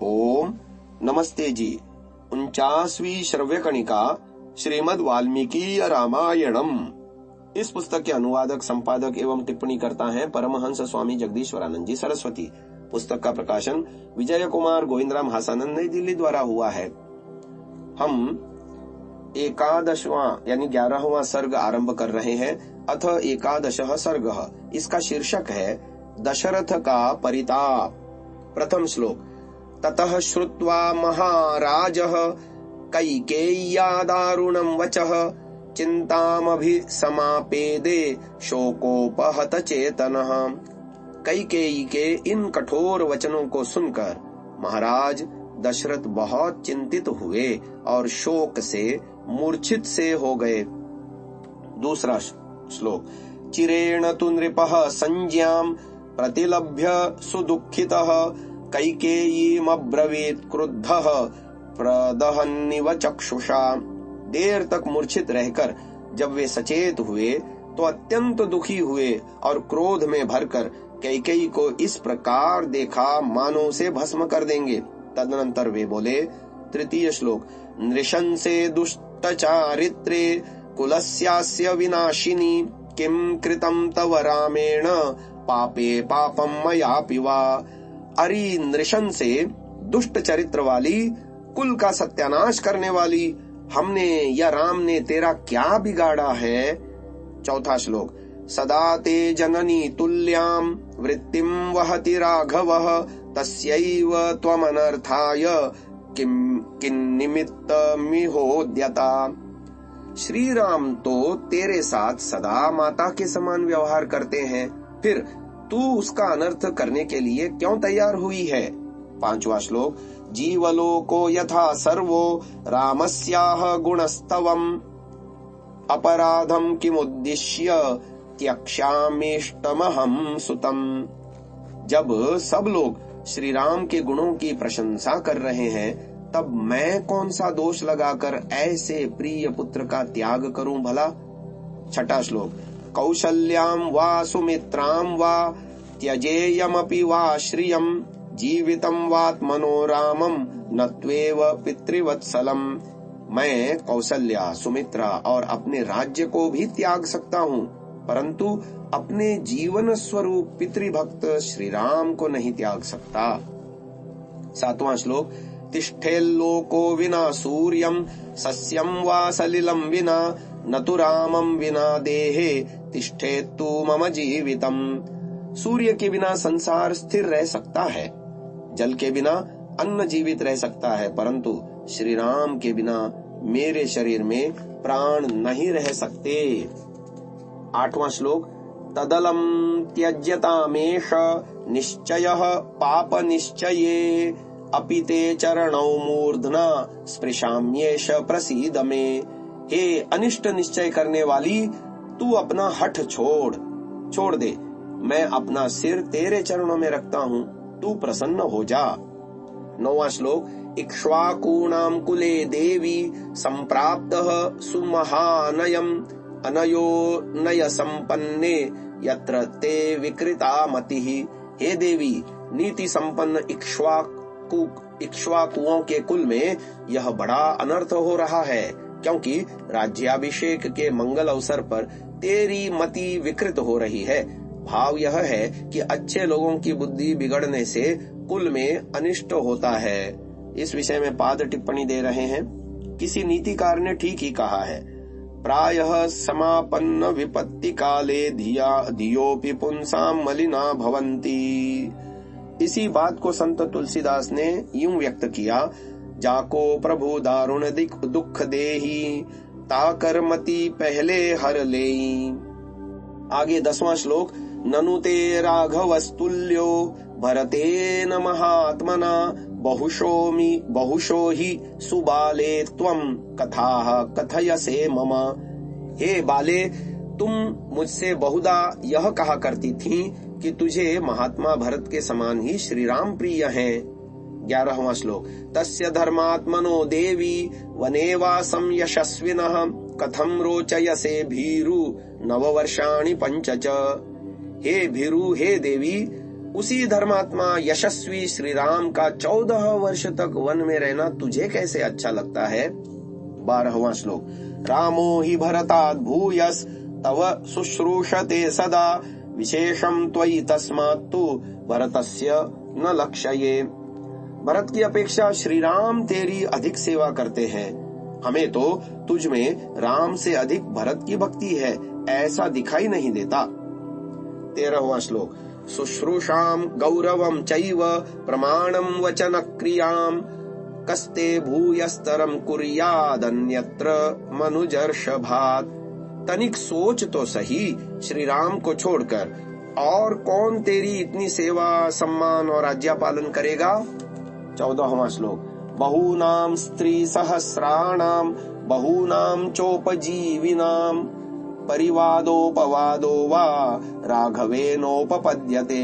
ओम नमस्ते जी। 49वीं श्रव्य कणिका श्रीमद् वाल्मीकि रामायणम। इस पुस्तक के अनुवादक, संपादक एवं टिप्पणी करता है परमहंस स्वामी जगदीश्वरानंद जी सरस्वती। पुस्तक का प्रकाशन विजय कुमार गोविंदराम हासानंद नई दिल्ली द्वारा हुआ है। हम 11वां यानी 11वां सर्ग आरंभ कर रहे हैं। अथ 11 सर्ग। इसका शीर्षक है दशरथ का परिताप। प्रथम श्लोक। ततः श्रुत्वा महाराजः कैकेय्या दारुणं वचः चिंतामभिसमापेदे शोकोपहत चेतनः। कैकेयी के इन कठोर वचनों को सुनकर महाराज दशरथ बहुत चिंतित हुए और शोक से मूर्छित से हो गए। दूसरा श्लोक। चिरेण तु नृपः संज्ञां प्रतिलभ्य सुदुःखितः कैकेयीमब्रवीत् क्रुद्धः प्रदहन्निव चक्षुषा। देर तक मूर्छित रहकर जब वे सचेत हुए तो अत्यंत दुखी हुए और क्रोध में भरकर कैकेयी को इस प्रकार देखा मानो से भस्म कर देंगे। तदनंतर वे बोले। तृतीय श्लोक। नृशंसे दुष्टचारित्रे कुलस्यास्य विनाशिनी किं कृतं तव रामेण पापे पापं मयापि वा। अरि नृशंसे दुष्ट चरित्र वाली, कुल का सत्यानाश करने वाली, हमने या राम ने तेरा क्या बिगाड़ा है। चौथा श्लोक। सदा ते जननी तुल्यां वृत्तिं वहति राघवः तस्यैव त्वमनर्थाय किन्निमित्तमिहोद्यता। श्री राम तो तेरे साथ सदा माता के समान व्यवहार करते हैं, फिर तू उसका अनर्थ करने के लिए क्यों तैयार हुई है। पांचवा श्लोक। जीवलोको यथा सर्वो रामस्याह गुणस्तवम् अपराधं किमुद्दिश्य त्यक्ष्यामीष्टमहं सुतम्। जब सब लोग श्री राम के गुणों की प्रशंसा कर रहे हैं, तब मैं कौन सा दोष लगाकर ऐसे प्रिय पुत्र का त्याग करूं भला। छठा श्लोक। कौशल्यां वा सुमित्रां वा त्यजेयमपि वा श्रियं जीवितं वात्मनो रामं नत्वेव पितृवत्सलम्। मैं कौशल्या, सुमित्रा और अपने राज्य को भी त्याग सकता हूँ, परंतु अपने जीवन स्वरूप पितृभक्त श्री राम को नहीं त्याग सकता। सातवां श्लोक। तिष्ठेल्लोको विना सूर्यं सस्यं वा सलिलं विना न तु रामं विना देहे तिष्ठेत्तु मम जीवितम्। सूर्य के बिना संसार स्थिर रह सकता है, जल के बिना अन्न जीवित रह सकता है, परंतु श्री राम के बिना मेरे शरीर में प्राण नहीं रह सकते। आठवां श्लोक। तदलं त्यज्यतामेष निश्चयः पाप निश्चये अपि ते चरणौ मूर्धना स्पृशाम्येष प्रसीद मे। हे अनिष्ट निश्चय करने वाली, तू अपना हठ छोड़ दे। मैं अपना सिर तेरे चरणों में रखता हूँ, तू प्रसन्न हो जा। नौवां श्लोक। इक्ष्वाकूणां कुले देवी संप्राप्तः सुमहानयम् अनयो नय संपन्ने यत्र ते विकृता मतिः। हे देवी, नीति संपन्न इक्ष्वाकुओं के कुल में यह बड़ा अनर्थ हो रहा है, क्योंकि राज्याभिषेक के मंगल अवसर पर तेरी मति विकृत हो रही है। भाव यह है कि अच्छे लोगों की बुद्धि बिगड़ने से कुल में अनिष्ट होता है। इस विषय में पाद टिप्पणी दे रहे हैं। किसी नीतिकार ने ठीक ही कहा है। प्रायः समापन्न विपत्ति काले धियोपि पुंसां मलिना भवन्ति। इसी बात को संत तुलसीदास ने यूं व्यक्त किया। जाको प्रभु दारुण दुख देही ताकर मति पहले हर लेई। आगे 10वां श्लोक। ननु ते राघवस्तुल्यो भरतेन महात्मना बहुशो ही सुबाले त्वं कथाः कथयसे मम। हे बाले, तुम मुझसे बहुधा यह कहा करती थी कि तुझे महात्मा भरत के समान ही श्री राम प्रिय हैं। 11वां श्लोक। तस्य धर्मात्मनो देवी वनेवासं यशस्विनः कथं रोचयसे भीरु नववर्षाणि पंचच। हे भीरु, हे देवी, उसी धर्मात्मा यशस्वी श्री राम का 14 वर्ष तक वन में रहना तुझे कैसे अच्छा लगता है? 12वां श्लोक। रामो हि भरतात् भूयस् तव शुश्रूषते सदा विशेषम त्वयि तस्मात्तु भरतस्य न लक्ष्ये। भरत की अपेक्षा श्री राम तेरी अधिक सेवा करते हैं। हमें तो तुझ में राम से अधिक भरत की भक्ति है ऐसा दिखाई नहीं देता। 13वां श्लोक। शुश्रूषाम गौरवम चैव प्रमाणम वचन क्रियाम कस्ते भूयस्तरम कुर्यादन्यत्र मनुजर्षभात्। तनिक सोच तो सही, श्री राम को छोड़कर और कौन तेरी इतनी सेवा सम्मान और आज्ञा पालन करेगा? 14वां श्लोक। बहूनां स्त्री सहस्राणाम बहूनां चोपजीविनाम परिवादोपवादो वा राघवेनोपपद्यते।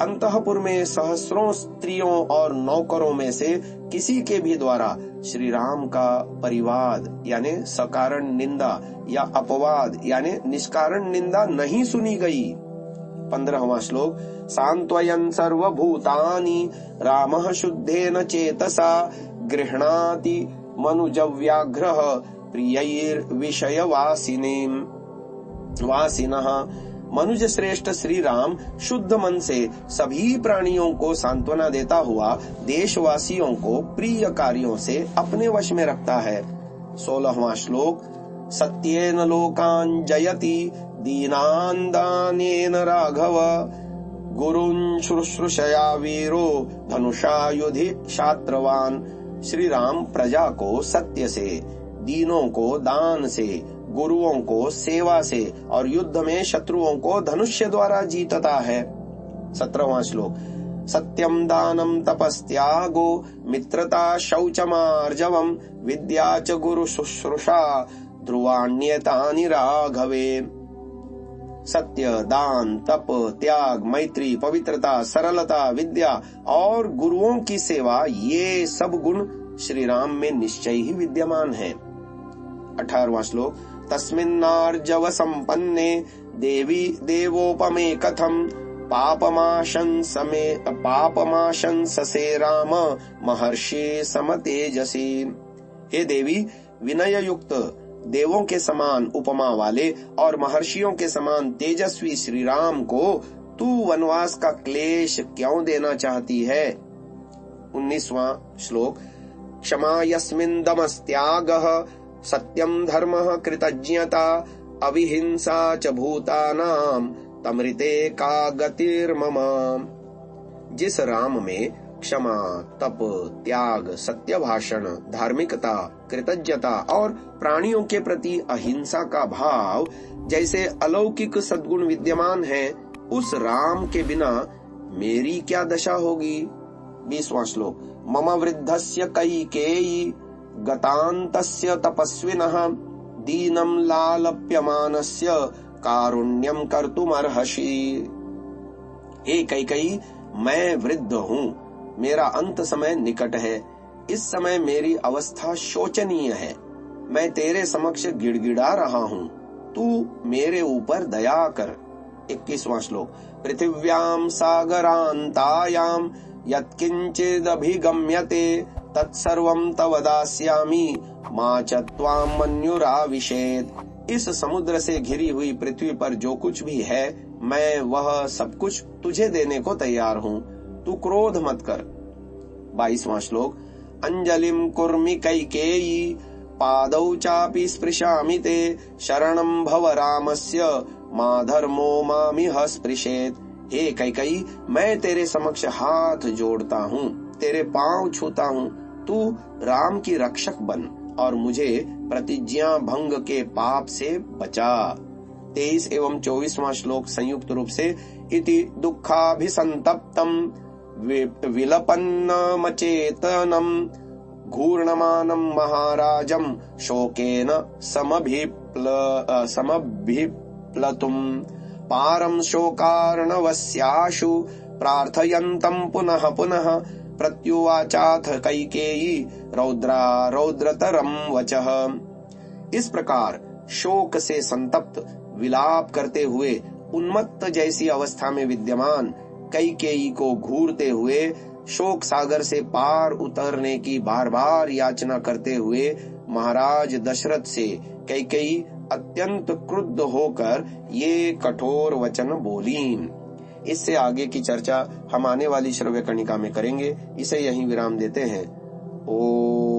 अंतःपुर में सहस्रों स्त्रियों और नौकरों में से किसी के भी द्वारा श्री राम का परिवाद यानी सकारण निंदा या अपवाद यानी निष्कारण निंदा नहीं सुनी गई। 15वां श्लोक। सांत्वयन् सर्वभूतानि रामः शुद्धेन चेतसा गृह्णाति मनुजव्याघ्रः प्रियैर्विषयवासिनः। मनुज श्रेष्ठ श्री राम शुद्ध मन से सभी प्राणियों को सांत्वना देता हुआ देशवासियों को प्रिय कार्यों से अपने वश में रखता है। 16वां श्लोक। सत्येन लोकान् जयति दीनान् दानेन राघव गुरुन् शुश्रूषया वीरो धनुषा युधि शात्रवान। श्री राम प्रजा को सत्य से, दीनों को दान से, गुरुओं को सेवा से और युद्ध में शत्रुओं को धनुष्य द्वारा जीतता है। 17वां श्लोक। सत्यम दानम तपस्त्यागो मित्रता शौचमार्जवम विद्या च गुरु शुश्रूषा ध्रुवाण्येतानि राघवे। सत्य, दान, तप, त्याग, मैत्री, पवित्रता, सरलता, विद्या और गुरुओं की सेवा ये सब गुण श्री राम में निश्चय ही विद्यमान है। 18वां श्लोक। तस्मिन्नार्जव संपन्ने देवी देवोपमे कथम पापमाशंससे राम महर्षि समतेजसी। हे देवी, विनय युक्त देवों के समान उपमा वाले और महर्षियों के समान तेजस्वी श्री राम को तू वनवास का क्लेश क्यों देना चाहती है? 19वां श्लोक। क्षमा यस्मिन् दमस्त्यागः सत्यम धर्मः कृतज्ञता अविहिंसा च भूतानां तमृते का गतिर्मम। जिस राम में क्षमा, तप, त्याग, सत्य भाषण, धार्मिकता, कृतज्ञता और प्राणियों के प्रति अहिंसा का भाव जैसे अलौकिक सद्गुण विद्यमान है, उस राम के बिना मेरी क्या दशा होगी? 20वां श्लोक। मम वृद्धस्य कैकेयी गतान्तस्य तपस्विनः दीनं लालप्यमानस्य कारुण्यम कर्तुमर्हसि। हे कैकेयी, मैं वृद्ध हूँ, मेरा अंत समय निकट है। इस समय मेरी अवस्था शोचनीय है। मैं तेरे समक्ष गिड़गिड़ा रहा हूँ, तू मेरे ऊपर दया कर। 21वां श्लोक। पृथिव्यां सागरान्तायां यत्किंचिदभिगम्यते तत्सर्वं तव दास्यामि मा च त्वां मन्युराविशेत्। इस समुद्र से घिरी हुई पृथ्वी पर जो कुछ भी है, मैं वह सब कुछ तुझे देने को तैयार हूँ, तू क्रोध मत कर। 22वां श्लोक। अंजलिम कुर्मि कैकेयी पादौ चापि स्पृशामि ते शरणं भव रामस्य मा धर्मो मामिह स्पृशेत्। हे कैकेयी, मैं तेरे समक्ष हाथ जोड़ता हूँ, तेरे पांव छूता हूँ, तू राम की रक्षक बन और मुझे प्रतिज्ञा भंग के पाप से बचा। 23 एवं 24वां श्लोक संयुक्त रूप से। इति दुःखाभिसंतप्तम् विलपन्नमचेतनम् घूर्णमानम् महाराजम् शोकेन समभिप्लतुम् पारं शोकार्णवस्याशु प्रार्थयन्तम् पुनः पुनः प्रत्युवाचाथ कैकेयी रौद्रतरम वचः। इस प्रकार शोक से संतप्त विलाप करते हुए उन्मत्त जैसी अवस्था में विद्यमान कैकेयी को घूरते हुए शोक सागर से पार उतरने की बार बार याचना करते हुए महाराज दशरथ से कैकेयी अत्यंत क्रुद्ध होकर ये कठोर वचन बोलीं। इससे आगे की चर्चा हम आने वाली श्रव्य कणिका में करेंगे। इसे यहीं विराम देते हैं। ओम